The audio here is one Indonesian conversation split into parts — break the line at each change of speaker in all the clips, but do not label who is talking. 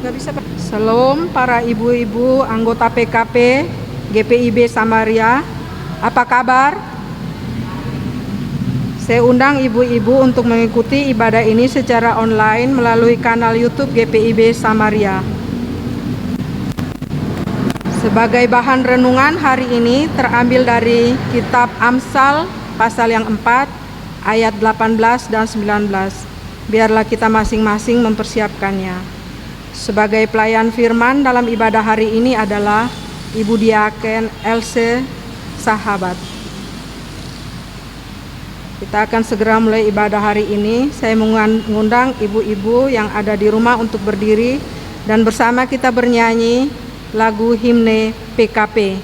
Shalom para ibu-ibu anggota PKP GPIB Samaria. Apa kabar? Saya undang ibu-ibu untuk mengikuti ibadah ini secara online melalui kanal YouTube GPIB Samaria. Sebagai bahan renungan hari ini terambil dari kitab Amsal pasal yang 4 ayat 18 dan 19. Biarlah kita masing-masing mempersiapkannya. Sebagai pelayan firman dalam ibadah hari ini adalah Ibu Diaken Else Sahabat. Kita akan segera mulai ibadah hari ini. Saya mengundang ibu-ibu yang ada di rumah untuk berdiri dan bersama kita bernyanyi lagu himne PKP.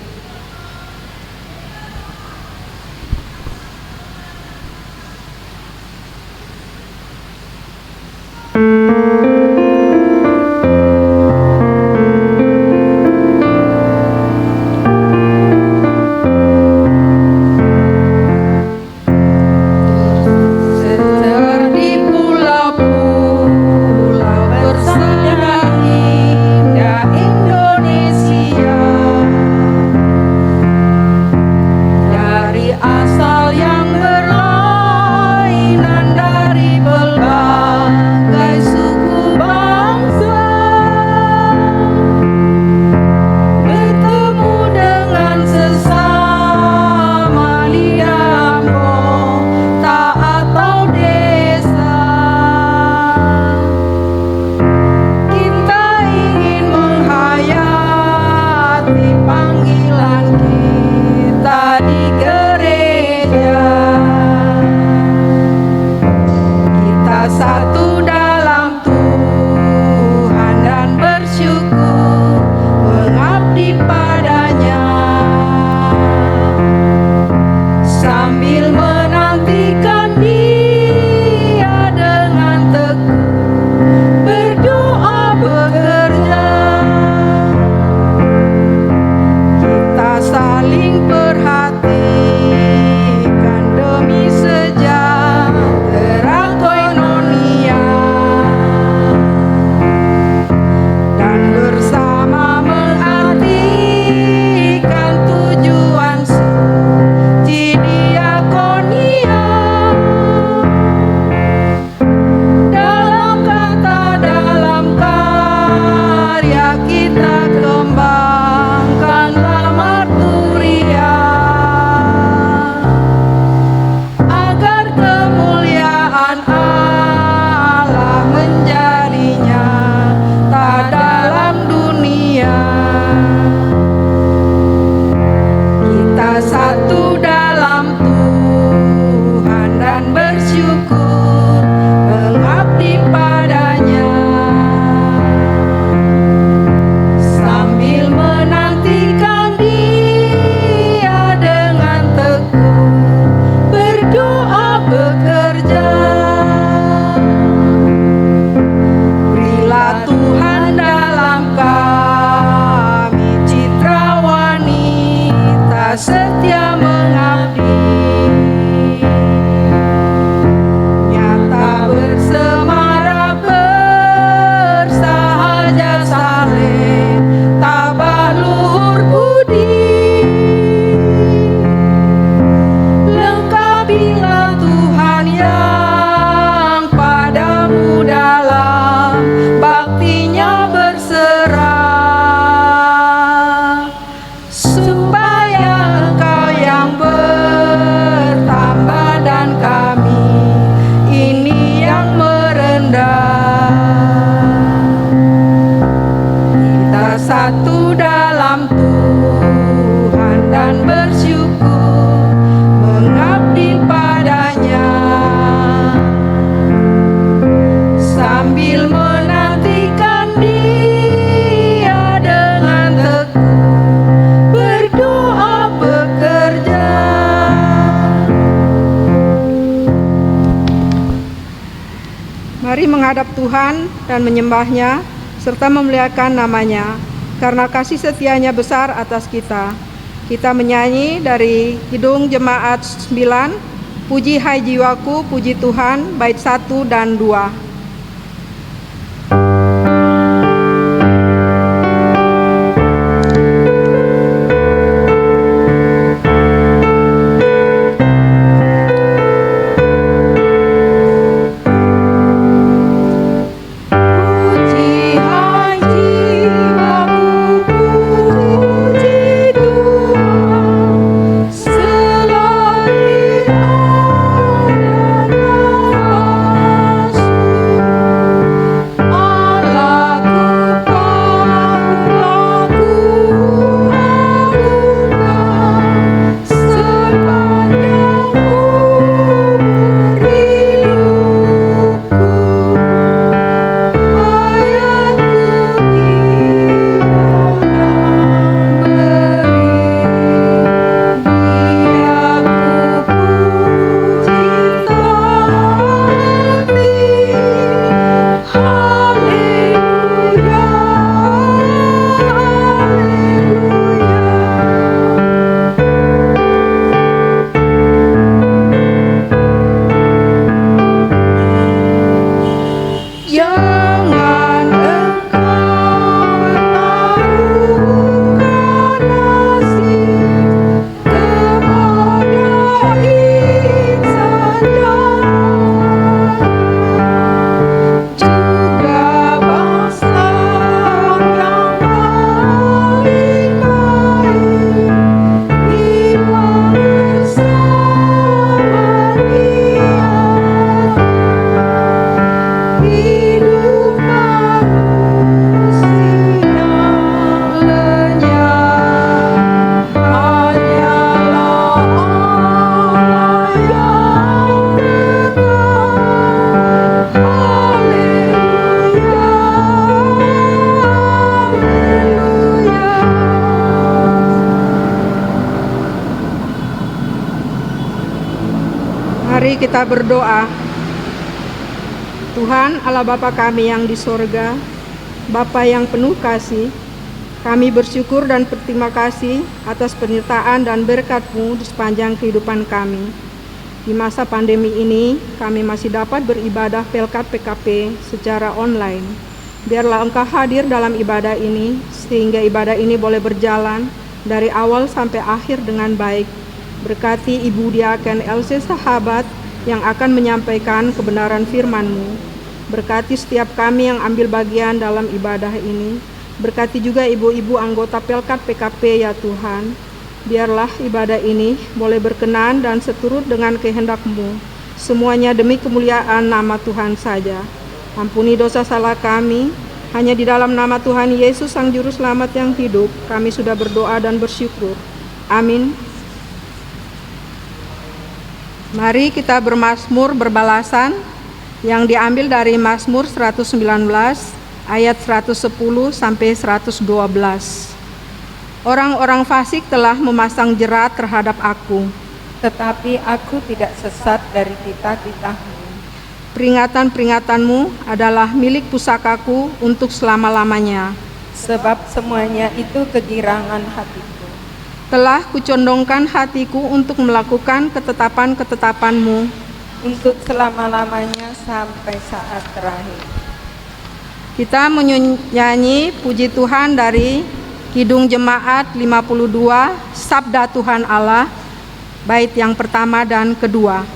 Mari menghadap Tuhan dan menyembah-Nya serta memuliakan nama-Nya karena kasih setia-Nya besar atas kita. Kita menyanyi dari Kidung Jemaat 9, Puji hai jiwaku, puji Tuhan, bait 1 dan 2. kita berdoa. Tuhan Allah Bapa kami yang di sorga, Bapa yang penuh kasih, kami bersyukur dan berterima kasih atas penyertaan dan berkat-Mu di sepanjang kehidupan kami. Di masa pandemi ini, kami masih dapat beribadah Pelkat PKP secara online. Biarlah Engkau hadir dalam ibadah ini, sehingga ibadah ini boleh berjalan dari awal sampai akhir dengan baik. Berkati Ibu Diaken LC Sahabat yang akan menyampaikan kebenaran firman-Mu. Berkati setiap kami yang ambil bagian dalam ibadah ini. Berkati juga ibu-ibu anggota Pelkat PKP ya Tuhan. Biarlah ibadah ini boleh berkenan dan seturut dengan kehendak-Mu. Semuanya demi kemuliaan nama Tuhan saja. Ampuni dosa salah kami. Hanya di dalam nama Tuhan Yesus Sang Juru Selamat yang hidup, kami sudah berdoa dan bersyukur. Amin. Mari kita bermazmur berbalasan yang diambil dari Mazmur 119 ayat 110 sampai 112. Orang-orang fasik telah memasang jerat terhadap aku,
tetapi aku tidak sesat dari titah-titah-Mu.
Peringatan-peringatanmu adalah milik pusakaku untuk selama-lamanya.
Sebab semuanya itu kegirangan hatiku.
Telah kucondongkan hatiku untuk melakukan ketetapan-ketetapan-Mu,
untuk selama-lamanya sampai saat terakhir.
Kita menyanyi puji Tuhan dari Kidung Jemaat 52, Sabda Tuhan Allah, bait yang pertama dan kedua.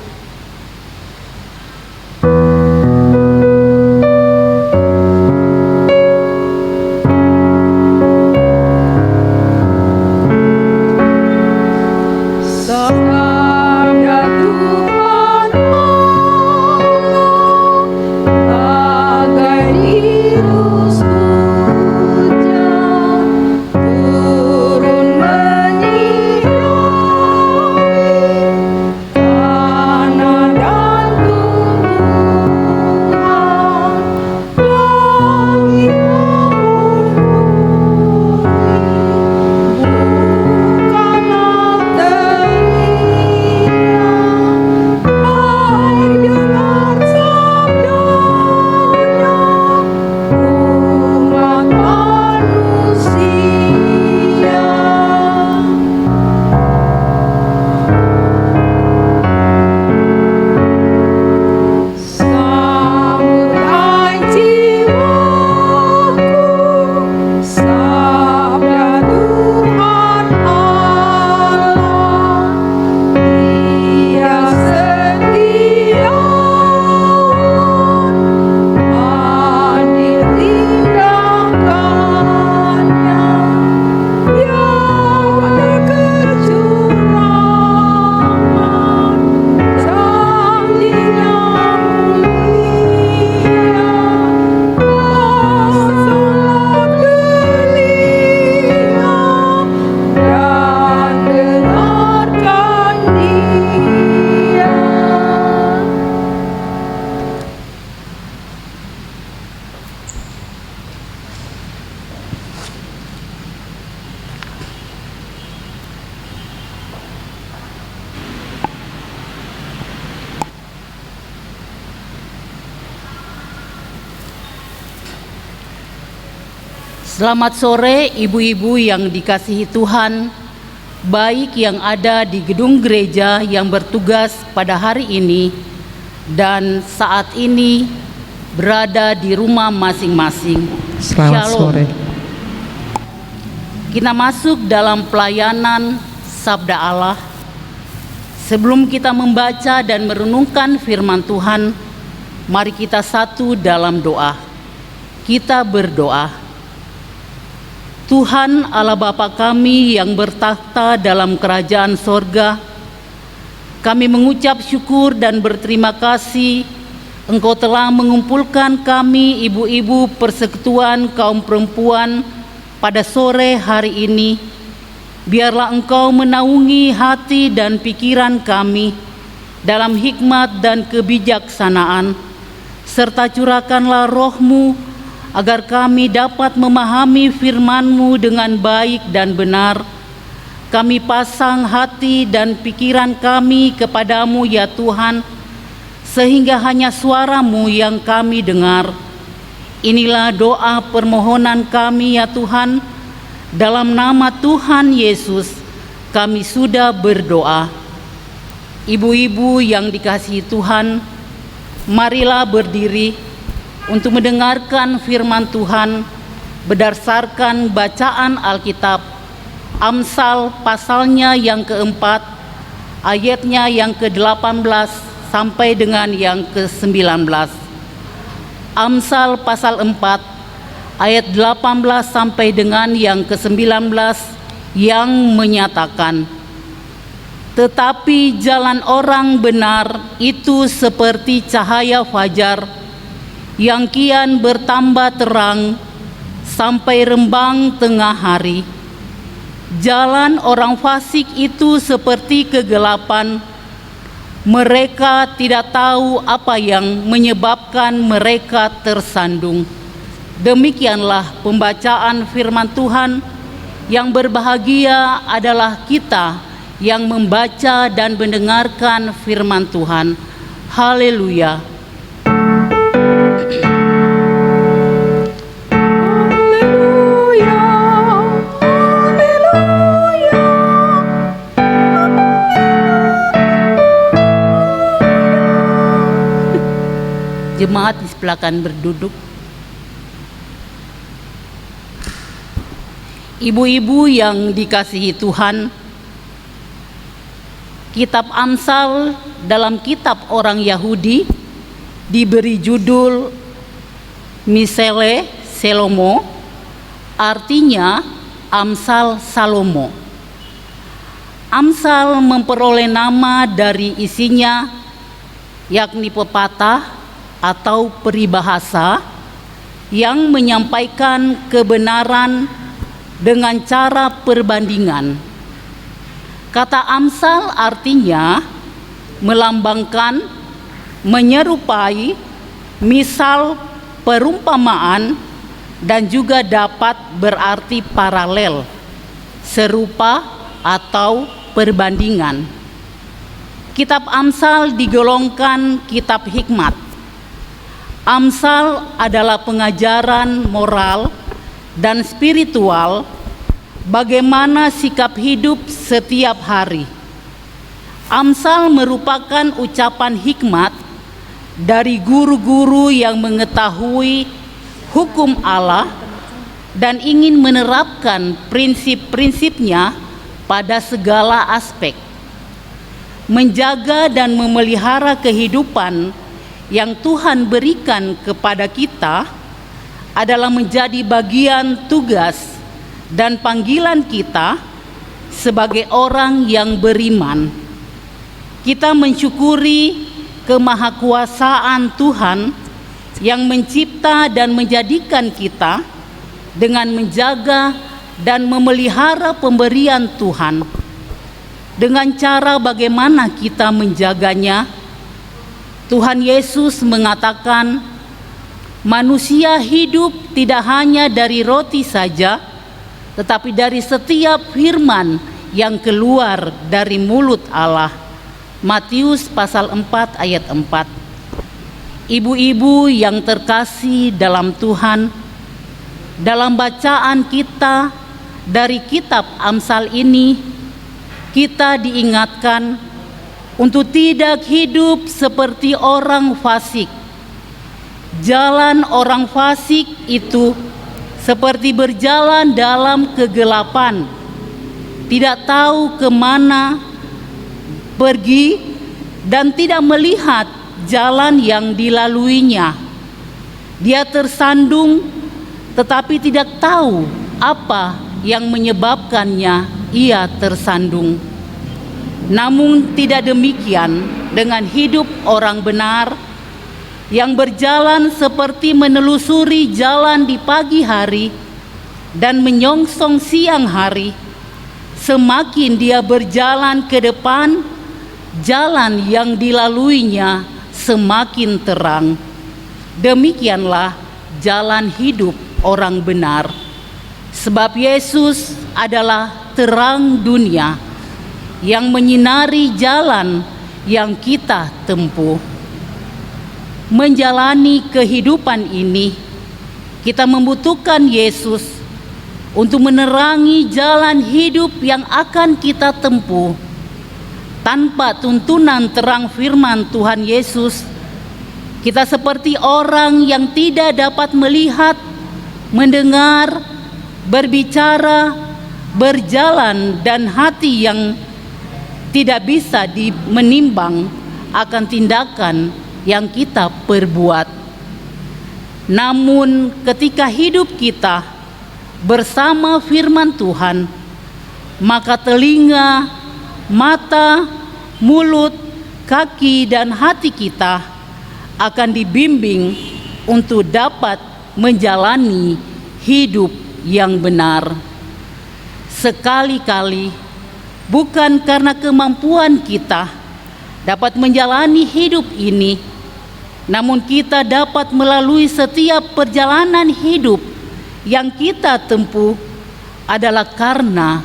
Selamat sore ibu-ibu yang dikasihi Tuhan, baik yang ada di gedung gereja yang bertugas pada hari ini dan saat ini berada di rumah masing-masing.
Selamat sore.
Kita masuk dalam pelayanan Sabda Allah. Sebelum kita membaca dan merenungkan firman Tuhan, mari kita satu dalam doa. Kita berdoa. Tuhan Allah Bapa kami yang bertakhta dalam kerajaan sorga, kami mengucap syukur dan berterima kasih Engkau telah mengumpulkan kami ibu-ibu persekutuan kaum perempuan pada sore hari ini. Biarlah Engkau menaungi hati dan pikiran kami dalam hikmat dan kebijaksanaan, serta curahkanlah roh-Mu agar kami dapat memahami firman-Mu dengan baik dan benar. Kami pasang hati dan pikiran kami kepadamu ya Tuhan, sehingga hanya suara-Mu yang kami dengar. Inilah doa permohonan kami ya Tuhan, dalam nama Tuhan Yesus kami sudah berdoa. Ibu-ibu yang dikasihi Tuhan, marilah berdiri untuk mendengarkan firman Tuhan berdasarkan bacaan Alkitab, Amsal pasalnya yang keempat, ayatnya yang ke-18 sampai dengan yang ke-19. Amsal pasal 4 ayat 18 sampai dengan yang ke-19 yang menyatakan, tetapi jalan orang benar itu seperti cahaya fajar yang kian bertambah terang sampai rembang tengah hari. Jalan orang fasik itu seperti kegelapan. Mereka tidak tahu apa yang menyebabkan mereka tersandung. Demikianlah pembacaan firman Tuhan. Yang berbahagia adalah kita yang membaca dan mendengarkan firman Tuhan. Haleluya. Jemaat silakan berduduk. Ibu-ibu yang dikasihi Tuhan, kitab Amsal dalam kitab orang Yahudi diberi judul Misele Salomo, artinya Amsal Salomo. Amsal memperoleh nama dari isinya, yakni pepatah atau peribahasa yang menyampaikan kebenaran dengan cara perbandingan. Kata Amsal artinya melambangkan, menyerupai, misal, perumpamaan, dan juga dapat berarti paralel, serupa atau perbandingan. Kitab Amsal digolongkan kitab hikmat. Amsal adalah pengajaran moral dan spiritual bagaimana sikap hidup setiap hari. Amsal merupakan ucapan hikmat dari guru-guru yang mengetahui hukum Allah dan ingin menerapkan prinsip-prinsipnya pada segala aspek. Menjaga dan memelihara kehidupan yang Tuhan berikan kepada kita adalah menjadi bagian tugas dan panggilan kita sebagai orang yang beriman. Kita mensyukuri kemahakuasaan Tuhan yang mencipta dan menjadikan kita dengan menjaga dan memelihara pemberian Tuhan. Dengan cara bagaimana kita menjaganya, Tuhan Yesus mengatakan, manusia hidup tidak hanya dari roti saja, tetapi dari setiap firman yang keluar dari mulut Allah. Matius pasal 4 ayat 4. Ibu-ibu yang terkasih dalam Tuhan, dalam bacaan kita dari kitab Amsal ini, kita diingatkan untuk tidak hidup seperti orang fasik. Jalan orang fasik itu seperti berjalan dalam kegelapan, tidak tahu kemana pergi dan tidak melihat jalan yang dilaluinya. Dia tersandung tetapi tidak tahu apa yang menyebabkannya ia tersandung. Namun tidak demikian dengan hidup orang benar yang berjalan seperti menelusuri jalan di pagi hari dan menyongsong siang hari. Semakin dia berjalan ke depan, jalan yang dilaluinya semakin terang. Demikianlah jalan hidup orang benar. Sebab Yesus adalah terang dunia yang menyinari jalan yang kita tempuh. menjalani kehidupan ini, kita membutuhkan Yesus untuk menerangi jalan hidup yang akan kita tempuh. Tanpa tuntunan terang firman Tuhan Yesus, kita seperti orang yang tidak dapat melihat, mendengar, berbicara, berjalan, dan hati yang tidak bisa menimbang akan tindakan yang kita perbuat. Namun ketika hidup kita bersama firman Tuhan, maka telinga, mata, mulut, kaki, dan hati kita akan dibimbing untuk dapat menjalani hidup yang benar. Sekali-kali bukan karena kemampuan kita dapat menjalani hidup ini, namun kita dapat melalui setiap perjalanan hidup yang kita tempuh adalah karena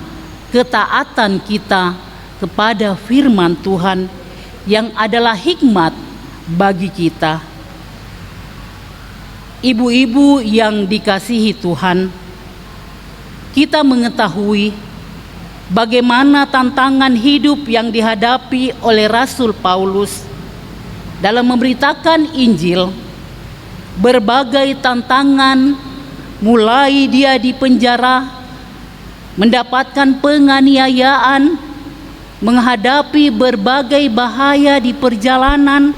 ketaatan kita kepada firman Tuhan yang adalah hikmat bagi kita. Ibu-ibu yang dikasihi Tuhan, kita mengetahui bagaimana tantangan hidup yang dihadapi oleh Rasul Paulus dalam memberitakan Injil. Berbagai tantangan, mulai dia dipenjara, mendapatkan penganiayaan, menghadapi berbagai bahaya di perjalanan,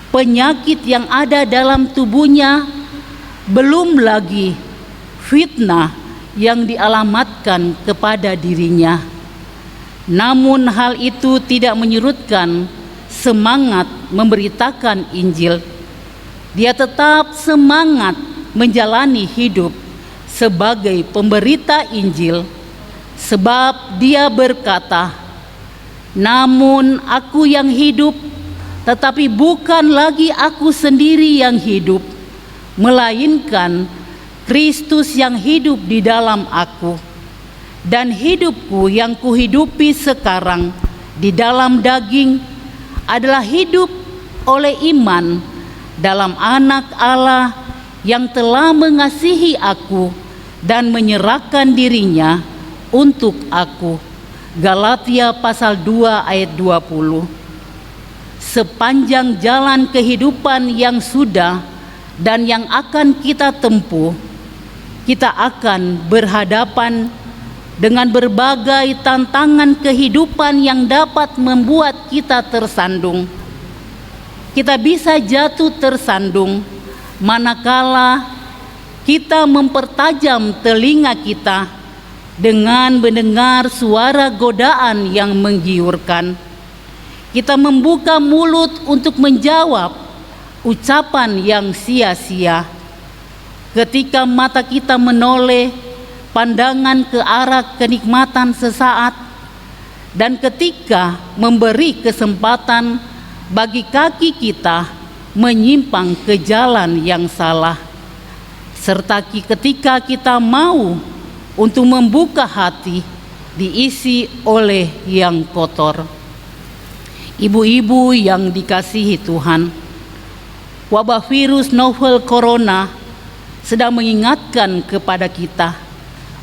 penyakit yang ada dalam tubuhnya, belum lagi fitnah yang dialamatkan kepada dirinya. Namun hal itu tidak menyurutkan semangat memberitakan Injil. Dia tetap semangat menjalani hidup sebagai pemberita Injil, sebab dia berkata, "Namun aku yang hidup, tetapi bukan lagi aku sendiri yang hidup, melainkan Kristus yang hidup di dalam aku. Dan hidupku yang kuhidupi sekarang di dalam daging adalah hidup oleh iman dalam Anak Allah yang telah mengasihi aku dan menyerahkan dirinya untuk aku." Galatia pasal 2 ayat 20. Sepanjang jalan kehidupan yang sudah dan yang akan kita tempuh, kita akan berhadapan dengan berbagai tantangan kehidupan yang dapat membuat kita tersandung. Kita bisa jatuh tersandung manakala kita mempertajam telinga kita dengan mendengar suara godaan yang menggiurkan. Kita membuka mulut untuk menjawab ucapan yang sia-sia. Ketika mata kita menoleh pandangan ke arah kenikmatan sesaat, dan ketika memberi kesempatan bagi kaki kita menyimpang ke jalan yang salah, serta ketika kita mau untuk membuka hati diisi oleh yang kotor. Ibu-ibu yang dikasihi Tuhan, wabah virus novel corona sedang mengingatkan kepada kita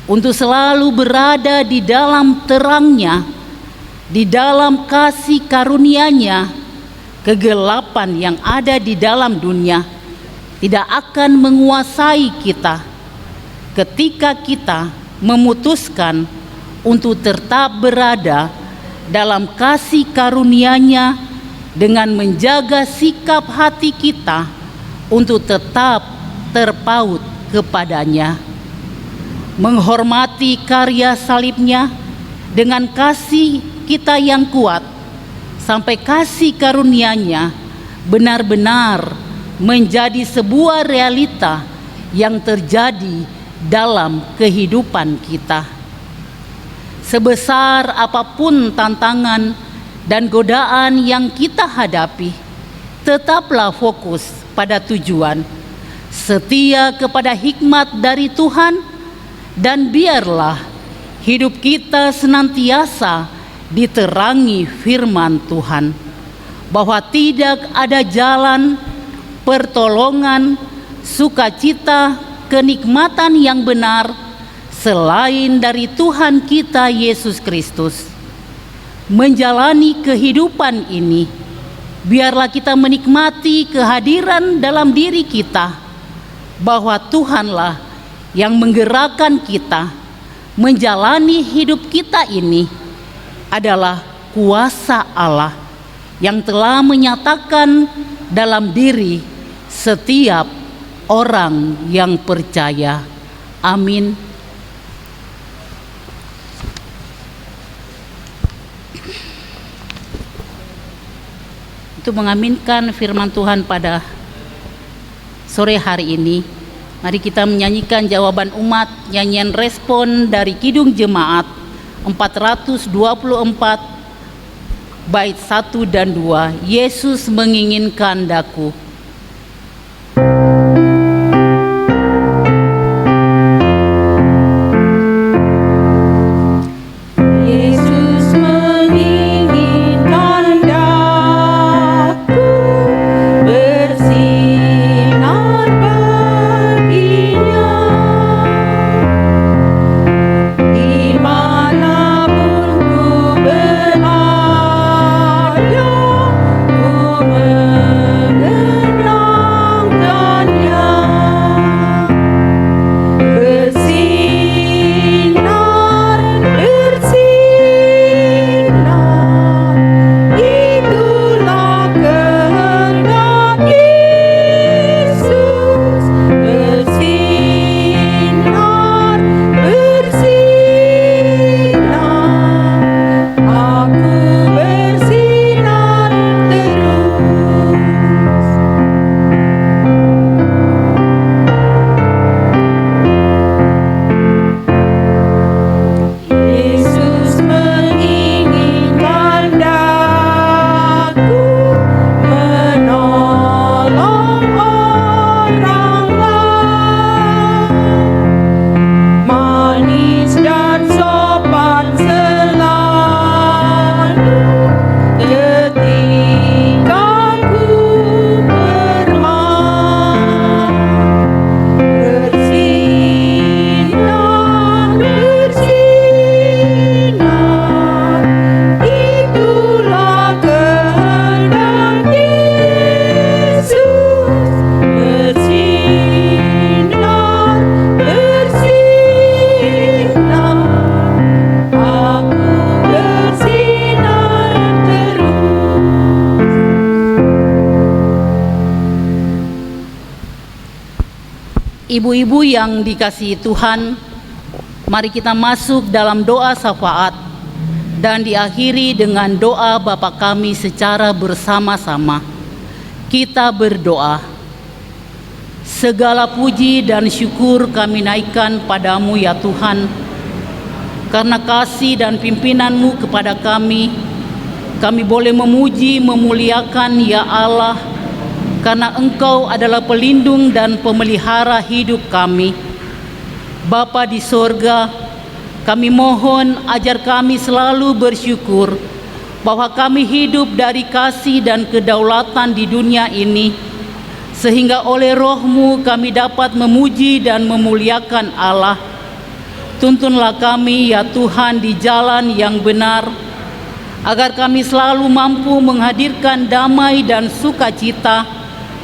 untuk selalu berada di dalam terangnya, di dalam kasih karunia-Nya. Kegelapan yang ada di dalam dunia tidak akan menguasai kita ketika kita memutuskan untuk tetap berada dalam kasih karunia-Nya dengan menjaga sikap hati kita untuk tetap terpaut kepadanya, menghormati karya salib-Nya dengan kasih kita yang kuat, sampai kasih karunia-Nya benar-benar menjadi sebuah realita yang terjadi dalam kehidupan kita. Sebesar apapun tantangan dan godaan yang kita hadapi, tetaplah fokus pada tujuan, setia kepada hikmat dari Tuhan, dan biarlah hidup kita senantiasa diterangi firman Tuhan, bahwa tidak ada jalan pertolongan, sukacita, kenikmatan yang benar selain dari Tuhan kita Yesus Kristus. Menjalani kehidupan ini, biarlah kita menikmati kehadiran dalam diri kita, bahwa Tuhanlah yang menggerakkan kita menjalani hidup kita ini adalah kuasa Allah yang telah menyatakan dalam diri setiap orang yang percaya. Amin. Untuk mengaminkan firman Tuhan pada sore hari ini, mari kita menyanyikan jawaban umat, nyanyian respon dari Kidung Jemaat 424 bait 1 dan 2. Yesus menginginkan daku. Ibu-ibu yang dikasihi Tuhan, mari kita masuk dalam doa syafaat dan diakhiri dengan doa Bapa kami secara bersama-sama. Kita berdoa. Segala puji dan syukur kami naikkan padamu ya Tuhan, karena kasih dan pimpinan-Mu kepada kami boleh memuji, memuliakan ya Allah, karena Engkau adalah pelindung dan pemelihara hidup kami. Bapa di sorga, kami mohon ajar kami selalu bersyukur bahwa kami hidup dari kasih dan kedaulatan di dunia ini, sehingga oleh Roh-Mu kami dapat memuji dan memuliakan Allah. Tuntunlah kami ya Tuhan di jalan yang benar, agar kami selalu mampu menghadirkan damai dan sukacita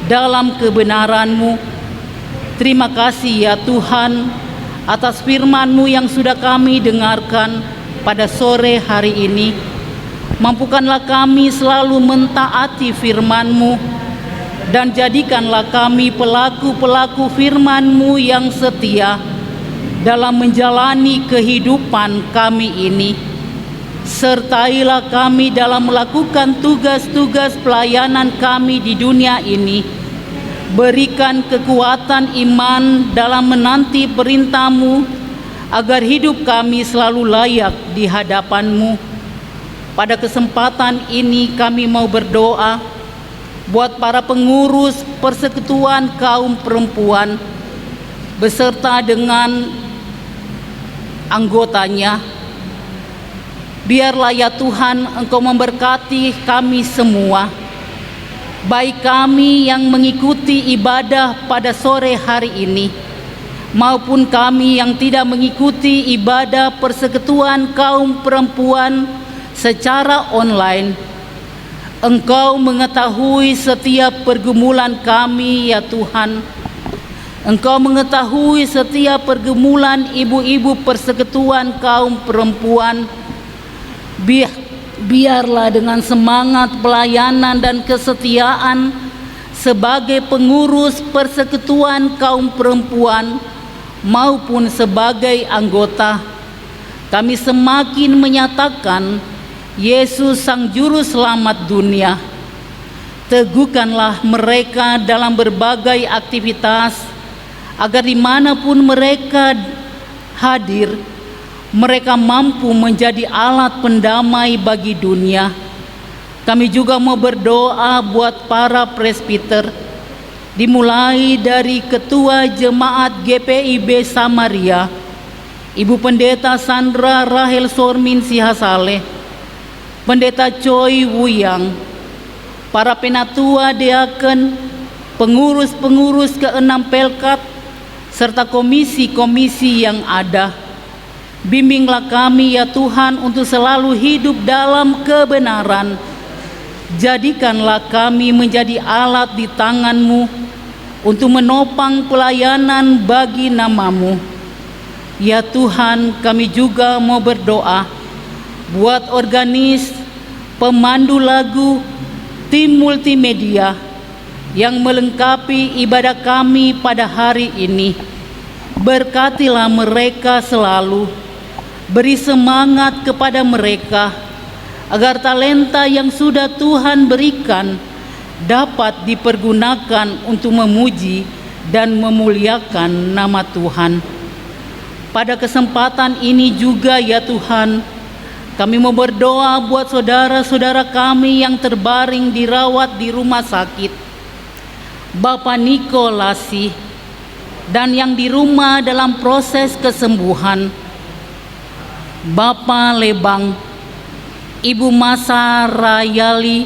dalam kebenaran-Mu. Terima kasih ya Tuhan atas firman-Mu yang sudah kami dengarkan pada sore hari ini. Mampukanlah kami selalu mentaati firman-Mu, dan jadikanlah kami pelaku-pelaku firman-Mu yang setia dalam menjalani kehidupan kami ini. Sertailah kami dalam melakukan tugas-tugas pelayanan kami di dunia ini. Berikan kekuatan iman dalam menanti perintah-Mu, agar hidup kami selalu layak di hadapan-Mu. Pada kesempatan ini kami mau berdoa buat para pengurus persekutuan kaum perempuan beserta dengan anggotanya. Biarlah ya Tuhan Engkau memberkati kami semua, baik kami yang mengikuti ibadah pada sore hari ini, maupun kami yang tidak mengikuti ibadah persekutuan kaum perempuan secara online. Engkau mengetahui setiap pergumulan kami, ya Tuhan. Engkau mengetahui setiap pergumulan ibu-ibu persekutuan kaum perempuan. Biarlah dengan semangat pelayanan dan kesetiaan sebagai pengurus persekutuan kaum perempuan maupun sebagai anggota, kami semakin menyatakan Yesus Sang Juru Selamat dunia. Teguhkanlah mereka dalam berbagai aktivitas, agar dimanapun mereka hadir, mereka mampu menjadi alat pendamai bagi dunia. Kami juga mau berdoa buat para presbiter, dimulai dari Ketua Jemaat GPIB Samaria, Ibu Pendeta Sandra Rahel Sormin Sihasale, Pendeta Choi Wuyang, para penatua diaken, pengurus-pengurus ke-6 Pelkat, serta komisi-komisi yang ada. Bimbinglah kami, ya Tuhan, untuk selalu hidup dalam kebenaran. Jadikanlah kami menjadi alat di tangan-Mu untuk menopang pelayanan bagi nama-Mu. Ya Tuhan, kami juga mau berdoa buat organis, pemandu lagu, tim multimedia yang melengkapi ibadah kami pada hari ini. Berkatilah mereka selalu, beri semangat kepada mereka, agar talenta yang sudah Tuhan berikan dapat dipergunakan untuk memuji dan memuliakan nama Tuhan. Pada kesempatan ini juga, ya Tuhan, kami mau berdoa buat saudara-saudara kami yang terbaring dirawat di rumah sakit, Bapak Niko Lasi, dan yang di rumah dalam proses kesembuhan, Bapak Lebang, Ibu Masa Rayali,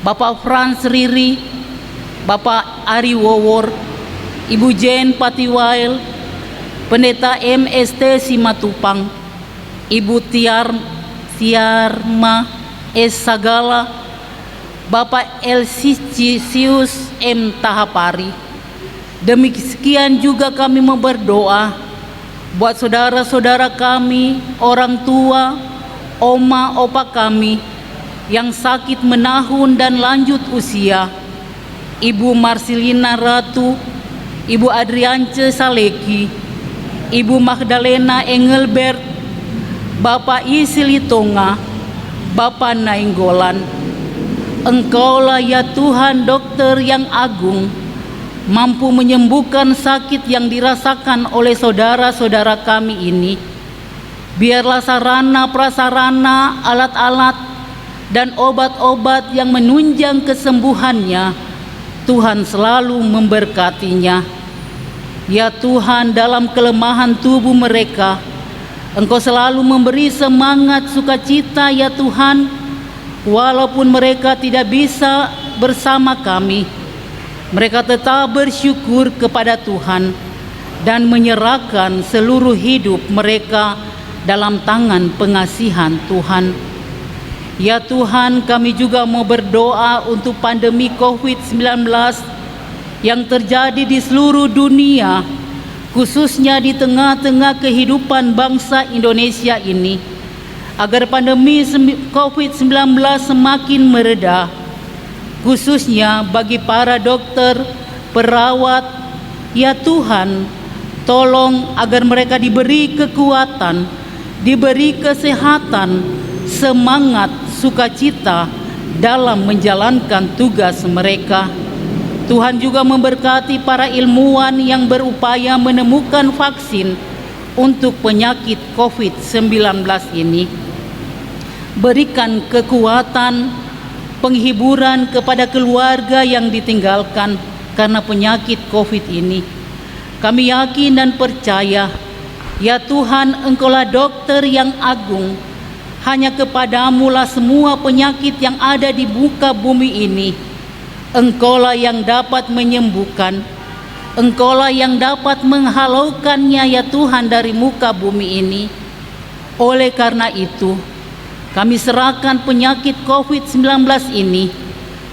Bapak Frans Riri, Bapak Ari Wowor, Ibu Jen Patiwail, Pendeta MST Simatupang, Ibu Tiarma S. Sagala, Bapak Elsicius M. Tahapari. Demikian juga kami mau berdoa buat saudara-saudara kami, orang tua, oma, opa kami yang sakit menahun dan lanjut usia, Ibu Marcelina Ratu, Ibu Adriance Saleki, Ibu Magdalena Engelbert, Bapak Isilitonga, Bapak Nainggolan. Engkaulah, ya Tuhan, dokter yang agung, mampu menyembuhkan sakit yang dirasakan oleh saudara-saudara kami ini. Biarlah sarana prasarana, alat-alat, dan obat-obat yang menunjang kesembuhannya, Tuhan selalu memberkatinya. Ya Tuhan, dalam kelemahan tubuh mereka, Engkau selalu memberi semangat sukacita, ya Tuhan, walaupun mereka tidak bisa bersama kami. Mereka tetap bersyukur kepada Tuhan dan menyerahkan seluruh hidup mereka dalam tangan pengasihan Tuhan. Ya Tuhan, kami juga mau berdoa untuk pandemi COVID-19 yang terjadi di seluruh dunia, khususnya di tengah-tengah kehidupan bangsa Indonesia ini, agar pandemi COVID-19 semakin mereda, khususnya bagi para dokter, perawat. Ya Tuhan, tolong agar mereka diberi kekuatan, diberi kesehatan, semangat, sukacita dalam menjalankan tugas mereka. Tuhan juga memberkati para ilmuwan yang berupaya menemukan vaksin untuk penyakit COVID-19 ini. Berikan kekuatan, penghiburan kepada keluarga yang ditinggalkan karena penyakit COVID ini. Kami yakin dan percaya, ya Tuhan, Engkaulah dokter yang agung. Hanya kepadamu lah semua penyakit yang ada di muka bumi ini. Engkaulah yang dapat menyembuhkan, Engkaulah yang dapat menghalaukannya ya Tuhan dari muka bumi ini. Oleh karena itu, kami serahkan penyakit COVID-19 ini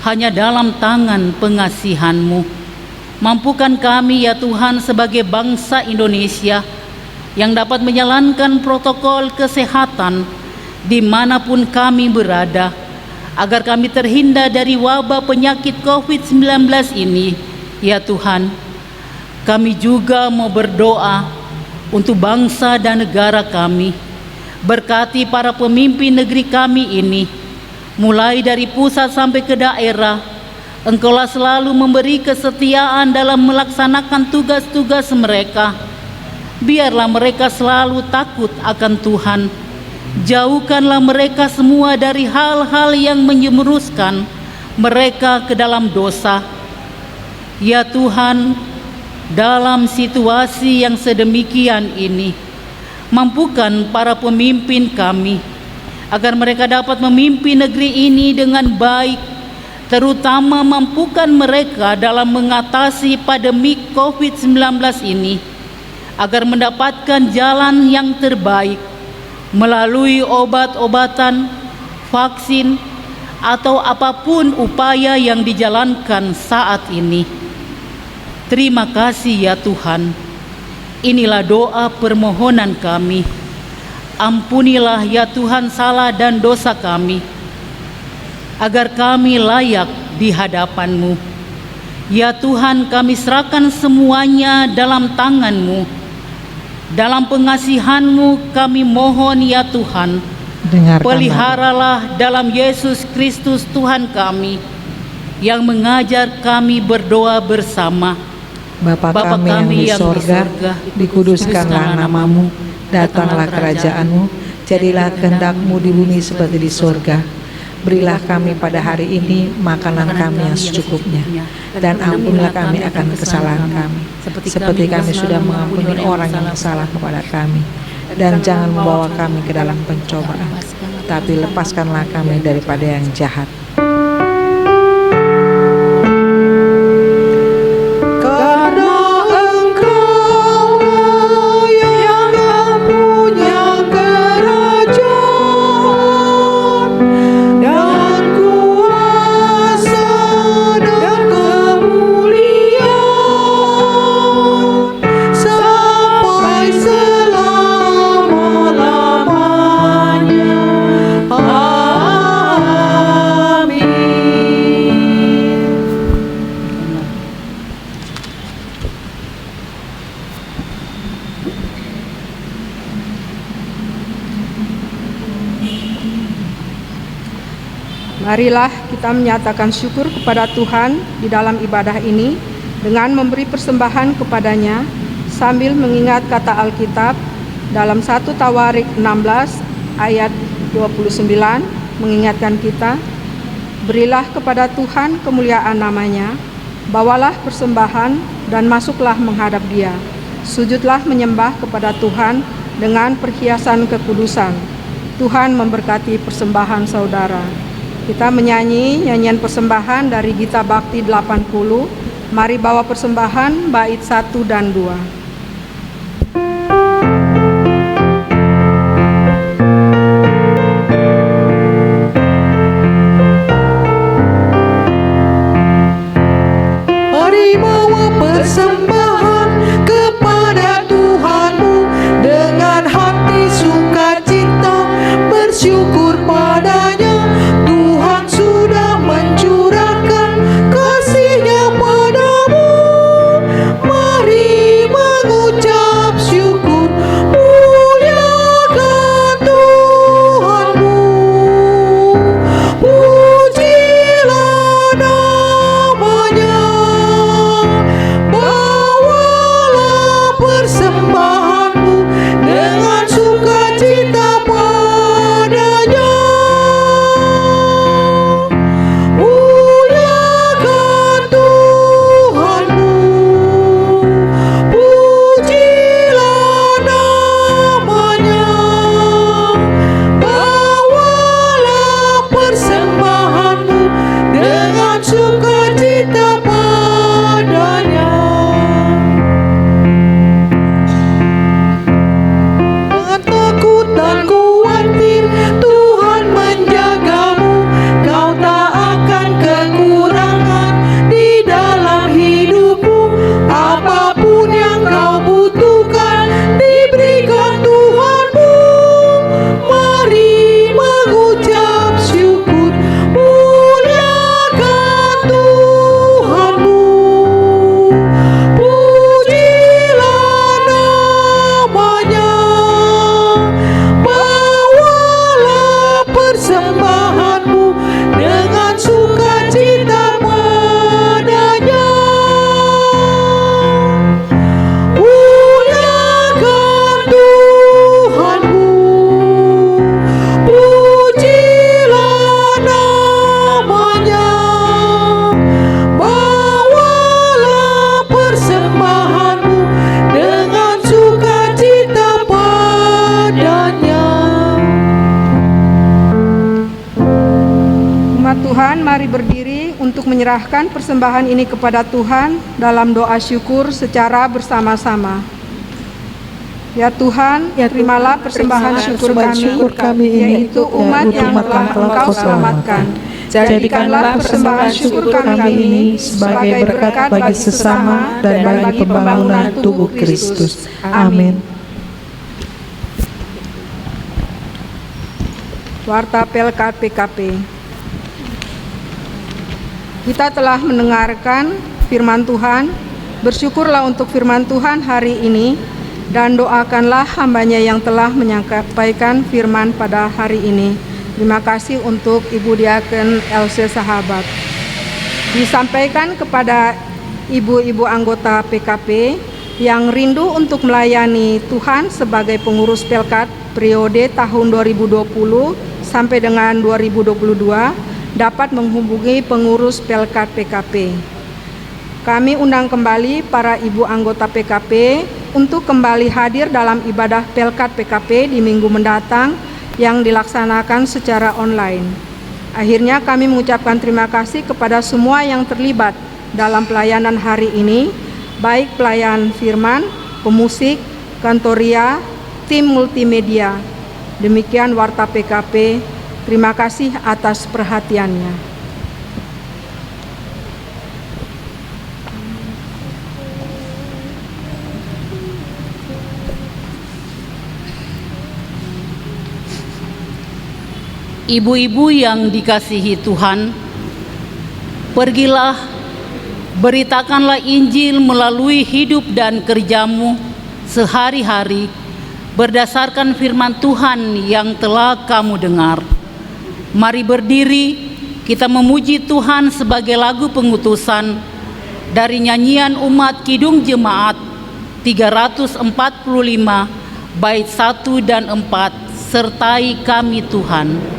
hanya dalam tangan pengasihan-Mu. Mampukan kami ya Tuhan sebagai bangsa Indonesia yang dapat menjalankan protokol kesehatan dimanapun kami berada, agar kami terhindar dari wabah penyakit COVID-19 ini. Ya Tuhan, kami juga mau berdoa untuk bangsa dan negara kami. Berkati para pemimpin negeri kami ini, mulai dari pusat sampai ke daerah. Engkaulah selalu memberi kesetiaan dalam melaksanakan tugas-tugas mereka. Biarlah mereka selalu takut akan Tuhan. Jauhkanlah mereka semua dari hal-hal yang menjerumuskan mereka ke dalam dosa. Ya Tuhan, dalam situasi yang sedemikian ini, mampukan para pemimpin kami agar mereka dapat memimpin negeri ini dengan baik, terutama mampukan mereka dalam mengatasi pandemi COVID-19 ini, agar mendapatkan jalan yang terbaik melalui obat-obatan, vaksin, atau apapun upaya yang dijalankan saat ini. Terima kasih ya Tuhan. Inilah doa permohonan kami. Ampunilah ya Tuhan salah dan dosa kami, agar kami layak di hadapan-Mu. Ya Tuhan, kami serahkan semuanya dalam tangan-Mu. Dalam pengasihan-Mu kami mohon ya Tuhan, peliharalah dalam Yesus Kristus Tuhan kami, yang mengajar kami berdoa bersama.
Bapa kami yang di sorga, dikuduskanlah namamu, datanglah kerajaan-Mu, jadilah kehendak-Mu di bumi seperti di sorga. Berilah kami pada hari ini makanan kami yang secukupnya, dan ampunilah kami akan kesalahan kami, seperti kami sudah mengampuni orang yang bersalah kepada kami. Dan jangan membawa kami ke dalam pencobaan, tapi lepaskanlah kami daripada yang jahat.
Marilah kita menyatakan syukur kepada Tuhan di dalam ibadah ini dengan memberi persembahan kepadanya sambil mengingat kata Alkitab dalam 1 Tawarik 16 ayat 29 mengingatkan kita, berilah kepada Tuhan kemuliaan namanya, bawalah persembahan dan masuklah menghadap Dia, sujudlah menyembah kepada Tuhan dengan perhiasan kekudusan. Tuhan memberkati persembahan saudara. Kita menyanyi nyanyian persembahan dari Gita Bakti 80. Mari bawa persembahan bait 1 dan 2.
Pujilah namanya.
menyerahkan persembahan ini kepada Tuhan dalam doa syukur secara bersama-sama. Ya Tuhan, terimalah persembahan syukur kami, yaitu umat yang telah Engkau selamatkan. Jadikanlah persembahan syukur kami ini sebagai berkat bagi sesama dan bagi pembangunan tubuh Kristus. Amin. Warta Pelkat PKP. Kita telah mendengarkan firman Tuhan. Bersyukurlah untuk firman Tuhan hari ini, dan doakanlah hambanya yang telah menyampaikan firman pada hari ini. Terima kasih untuk Ibu Diaken LC Sahabat. Disampaikan kepada ibu-ibu anggota PKP yang rindu untuk melayani Tuhan sebagai pengurus Pelkat periode tahun 2020 sampai dengan 2022, dapat menghubungi pengurus Pelkat PKP. Kami undang kembali para ibu anggota PKP untuk kembali hadir dalam ibadah Pelkat PKP di minggu mendatang yang dilaksanakan secara online. Akhirnya kami mengucapkan terima kasih kepada semua yang terlibat dalam pelayanan hari ini, baik pelayan firman, pemusik, kantoria, tim multimedia. Demikian Warta PKP. Terima kasih atas perhatiannya.
Ibu-ibu yang dikasihi Tuhan, pergilah, beritakanlah Injil melalui hidup dan kerjamu sehari-hari berdasarkan firman Tuhan yang telah kamu dengar. Mari berdiri, kita memuji Tuhan sebagai lagu pengutusan dari nyanyian umat Kidung Jemaat 345 bait 1 dan 4, sertai kami Tuhan.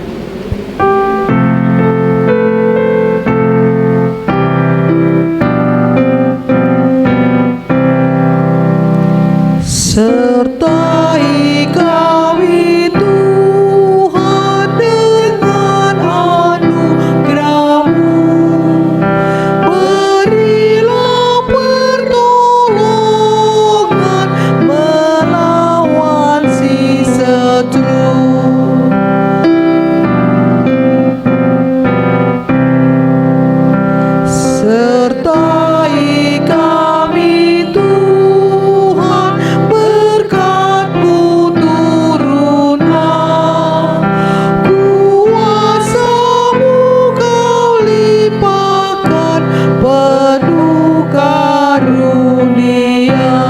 Sertai kami Tuhan dengan anugerah-Mu, berilah pertolongan melawan si seteru. Sertai kami Tuhan, berkat-Mu turunlah, kuasa-Mu Kau limpahkan, penuh karunia.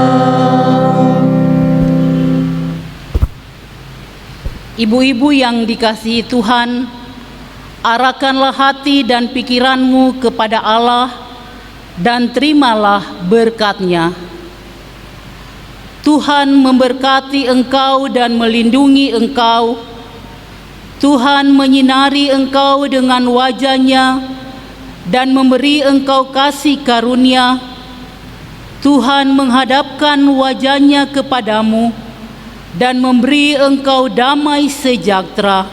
Ibu-ibu yang dikasihi Tuhan, arahkanlah hati dan pikiranmu kepada Allah dan terimalah berkat-Nya. Tuhan memberkati engkau dan melindungi engkau. Tuhan menyinari engkau dengan wajah-Nya dan memberi engkau kasih karunia. Tuhan menghadapkan wajah-Nya kepadamu dan memberi engkau damai sejahtera.